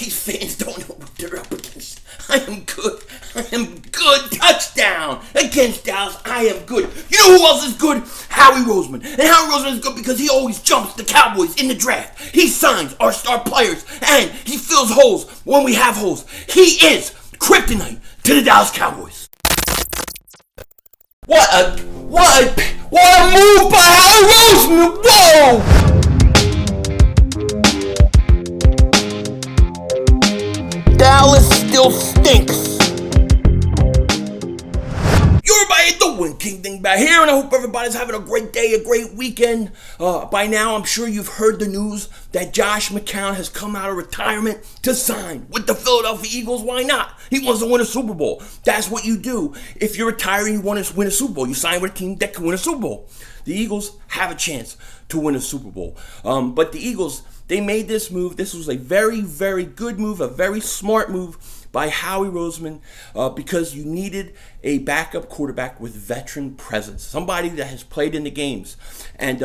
these fans don't know what they're up against. I am good. I am good. Touchdown against Dallas. I am good. You know who else is good? Howie Roseman. And Howie Roseman is good because he always jumps the Cowboys in the draft. He signs our star players, and he fills holes when we have holes. He is Kryptonite to the Dallas Cowboys. What a move by Howie Roseman! Whoa! Dallas still stinks. You're everybody at the Win King thing back here, and I hope everybody's having a great day, a great weekend. By now, I'm sure you've heard the news that Josh McCown has come out of retirement to sign with the Philadelphia Eagles. Why not? He wants to win a Super Bowl. That's what you do. If you're retiring, you want to win a Super Bowl. You sign with a team that can win a Super Bowl. The Eagles have a chance to win a Super Bowl. But the Eagles, they made this move. This was a very, very good move, a very smart move by Howie Roseman, because you needed a backup quarterback with veteran presence, somebody that has played in the games. And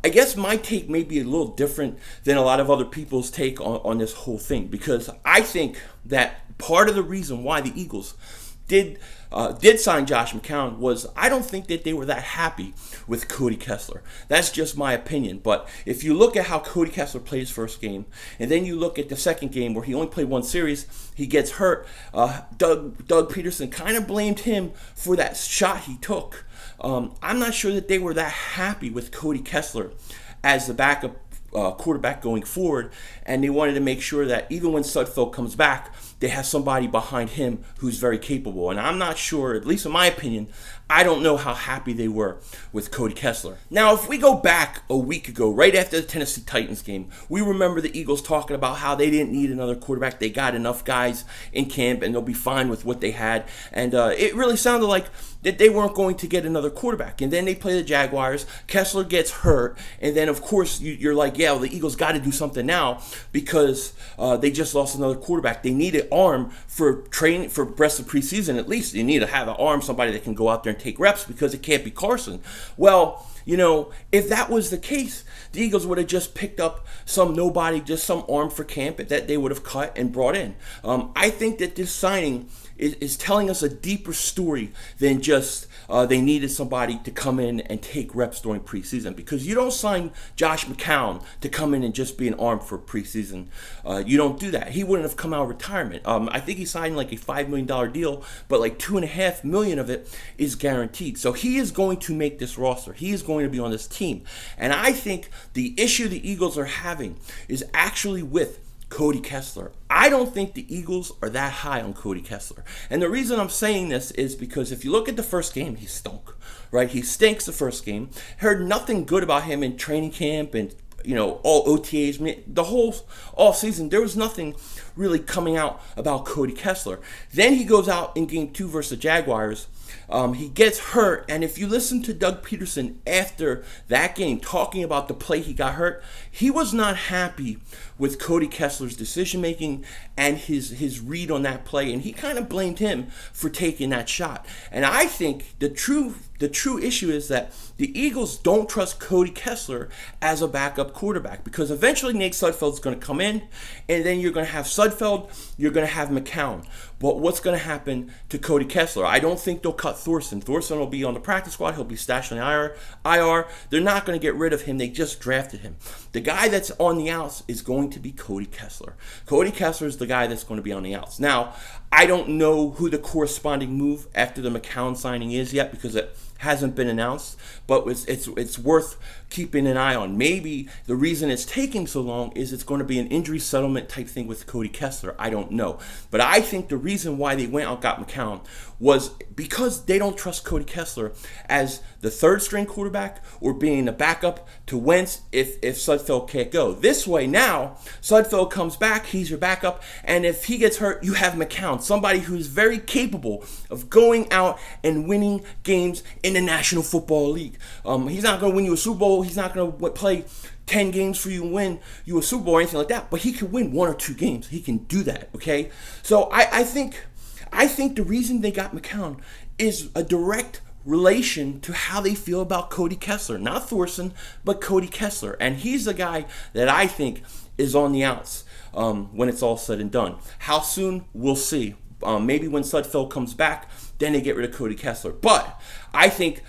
I guess my take may be a little different than a lot of other people's take on this whole thing, because I think that part of the reason why the Eagles did sign Josh McCown was I don't think that they were that happy with Cody Kessler. That's just my opinion. But if you look at how Cody Kessler played his first game, and then you look at the second game where he only played one series, he gets hurt. Doug Peterson kind of blamed him for that shot he took. I'm not sure that they were that happy with Cody Kessler as the backup quarterback going forward, and they wanted to make sure that even when Sudfeld comes back, they have somebody behind him who's very capable. And I'm not sure, at least in my opinion, I don't know how happy they were with Cody Kessler. Now, if we go back a week ago, right after the Tennessee Titans game, we remember the Eagles talking about how they didn't need another quarterback. They got enough guys in camp, and they'll be fine with what they had. And it really sounded like that they weren't going to get another quarterback. And then they play the Jaguars. Kessler gets hurt. And then, of course, you're like, yeah, well, the Eagles got to do something now because they just lost another quarterback. They need an arm for training for the rest of preseason at least. You need to have an arm, somebody that can go out there and take reps, because it can't be Carson. Well, you know, if that was the case, the Eagles would have just picked up some nobody, just some arm for camp that they would have cut and brought in. I think that this signing is telling us a deeper story than just they needed somebody to come in and take reps during preseason, because you don't sign Josh McCown to come in and just be an arm for preseason. You don't do that. He wouldn't have come out of retirement. I think he signed like a $5 million deal, but like $2.5 million of it is guaranteed. So he is going to make this roster. He is going to be on this team. And I think the issue the Eagles are having is actually with Cody Kessler. I don't think the Eagles are that high on Cody Kessler. And the reason I'm saying this is because if you look at the first game, he stunk, right? He stinks the first game. Heard nothing good about him in training camp and, you know, all OTAs, the whole all season. There was nothing really coming out about Cody Kessler. Then he goes out in game 2 versus the Jaguars. He gets hurt, and if you listen to Doug Peterson after that game talking about the play he got hurt, he was not happy with Cody Kessler's decision-making and his read on that play, and he kind of blamed him for taking that shot. And I think the true issue is that the Eagles don't trust Cody Kessler as a backup quarterback, because eventually Nate Sudfeld's going to come in, and then you're going to have Sudfeld, you're going to have McCown. But what's going to happen to Cody Kessler? I don't think they'll cut Thorson. Thorson will be on the practice squad. He'll be stashed on the IR. They're not going to get rid of him. They just drafted him. The guy that's on the outs is going to be Cody Kessler. Cody Kessler is the guy that's going to be on the outs. Now, I don't know who the corresponding move after the McCown signing is yet, because it hasn't been announced, but it's worth keeping an eye on. Maybe the reason it's taking so long is it's going to be an injury settlement type thing with Cody Kessler. I don't know. But I think the reason why they went out and got McCown was because they don't trust Cody Kessler as the third string quarterback or being a backup to Wentz if Sudfeld can't go. This way now, Sudfeld comes back, he's your backup, and if he gets hurt, you have McCown, somebody who's very capable of going out and winning games in the National Football League. He's not going to win you a Super Bowl. He's not going to play 10 games for you and win you a Super Bowl or anything like that, but he can win 1 or 2 games. He can do that, okay? So I think the reason they got McCown is a direct relation to how they feel about Cody Kessler. Not Thorson, but Cody Kessler. And he's the guy that I think is on the outs. when it's all said and done. How soon? We'll see. Maybe when Sudfeld comes back, then they get rid of Cody Kessler. But I think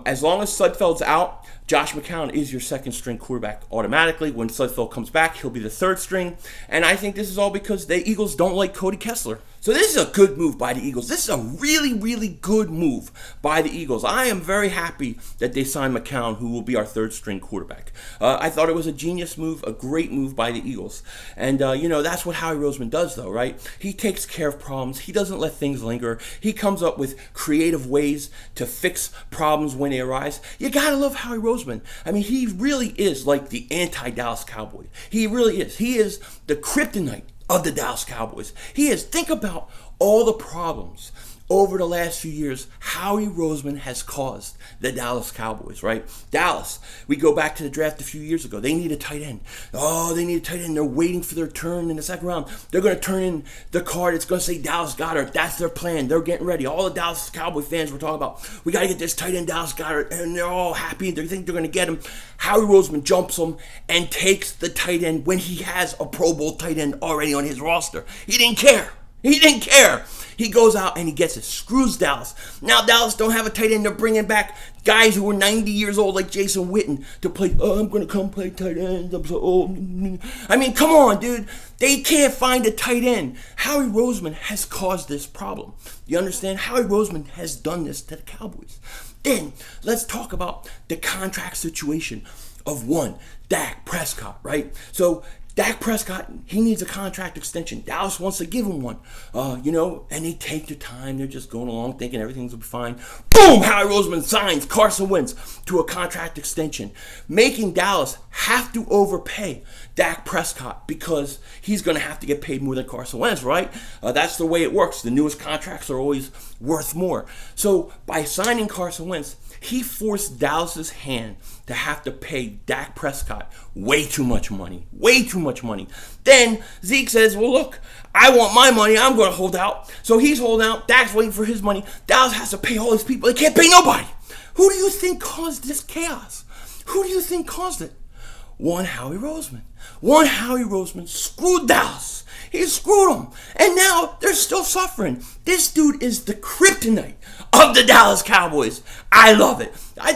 as long as Sudfeld's out, Josh McCown is your second string quarterback automatically. When Sudfeld comes back, he'll be the third string. And I think this is all because the Eagles don't like Cody Kessler. So this is a good move by the Eagles. This is a really, really good move by the Eagles. I am very happy that they signed McCown, who will be our third string quarterback. I thought it was a genius move, a great move by the Eagles. And, that's what Howie Roseman does, though, right? He takes care of problems. He doesn't let things linger. He comes up with creative ways to fix problems when they arise. You got to love Howie Roseman. I mean, he really is like the anti-Dallas Cowboy. He really is. He is the Kryptonite of the Dallas Cowboys. He is. Think about all the problems over the last few years Howie Roseman has caused the Dallas Cowboys, right? Dallas, we go back to the draft a few years ago. They need a tight end. Oh, they need a tight end. They're waiting for their turn in the second round. They're going to turn in the card. It's going to say Dallas Goedert. That's their plan. They're getting ready. All the Dallas Cowboy fans were talking about, we got to get this tight end, Dallas Goedert, and they're all happy. They think they're going to get him. Howie Roseman jumps him and takes the tight end when he has a Pro Bowl tight end already on his roster. He didn't care. He didn't care. He goes out and he gets it. Screws Dallas. Now Dallas don't have a tight end. They're bringing back guys who are 90 years old like Jason Witten to play. Oh, I'm going to come play tight end. I'm so old. I mean, come on, dude. They can't find a tight end. Howie Roseman has caused this problem. You understand? Howie Roseman has done this to the Cowboys. Then let's talk about the contract situation of one, Dak Prescott, right? So Dak Prescott, he needs a contract extension. Dallas wants to give him one, and they take their time. They're just going along thinking everything's going to be fine. Boom! Howie Roseman signs Carson Wentz to a contract extension, making Dallas have to overpay Dak Prescott because he's going to have to get paid more than Carson Wentz, right? That's the way it works. The newest contracts are always worth more. So by signing Carson Wentz, he forced Dallas's hand to have to pay Dak Prescott way too much money. Way too much money. Then Zeke says, well, look, I want my money. I'm going to hold out. So he's holding out. Dak's waiting for his money. Dallas has to pay all these people. They can't pay nobody. Who do you think caused this chaos? Who do you think caused it? One Howie Roseman. One Howie Roseman screwed Dallas. He screwed them. And now they're still suffering. This dude is the kryptonite of the Dallas Cowboys. I love it. I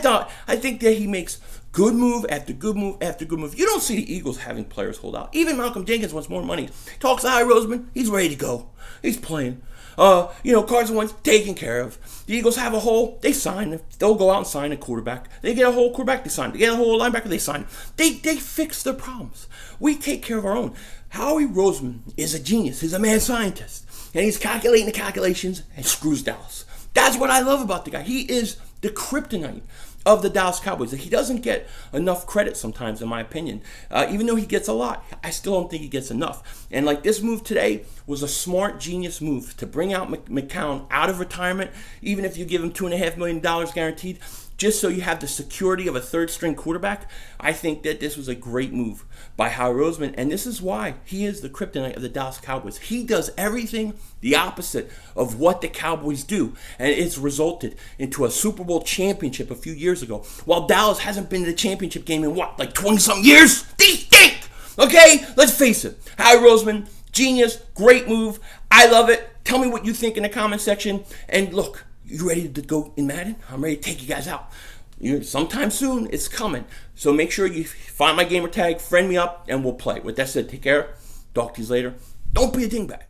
think that he makes good move after good move after good move. You don't see the Eagles having players hold out. Even Malcolm Jenkins wants more money. Talks to Howie Roseman. He's ready to go. He's playing. Carson Wentz taken care of. The Eagles have a hole, they sign. They'll go out and sign a quarterback. They get a whole quarterback, they sign. They get a whole linebacker, they sign. They fix their problems. We take care of our own. Howie Roseman is a genius. He's a mad scientist. And he's calculating the calculations and screws Dallas. That's what I love about the guy. He is the kryptonite of the Dallas Cowboys. He doesn't get enough credit sometimes, in my opinion. Even though he gets a lot, I still don't think he gets enough. And like this move today was a smart, genius move to bring out McCown out of retirement, even if you give him $2.5 million guaranteed, just so you have the security of a third-string quarterback. I think that this was a great move by Howie Roseman, and this is why he is the kryptonite of the Dallas Cowboys. He does everything the opposite of what the Cowboys do, and it's resulted into a Super Bowl championship a few years ago, while Dallas hasn't been to the championship game in, 20-something years? They stink! Okay? Let's face it. Howie Roseman, genius, great move. I love it. Tell me what you think in the comment section, and look, you ready to go in Madden? I'm ready to take you guys out. Sometime soon, it's coming. So make sure you find my gamer tag, friend me up, and we'll play. With that said, take care. Talk to you later. Don't be a dingbat.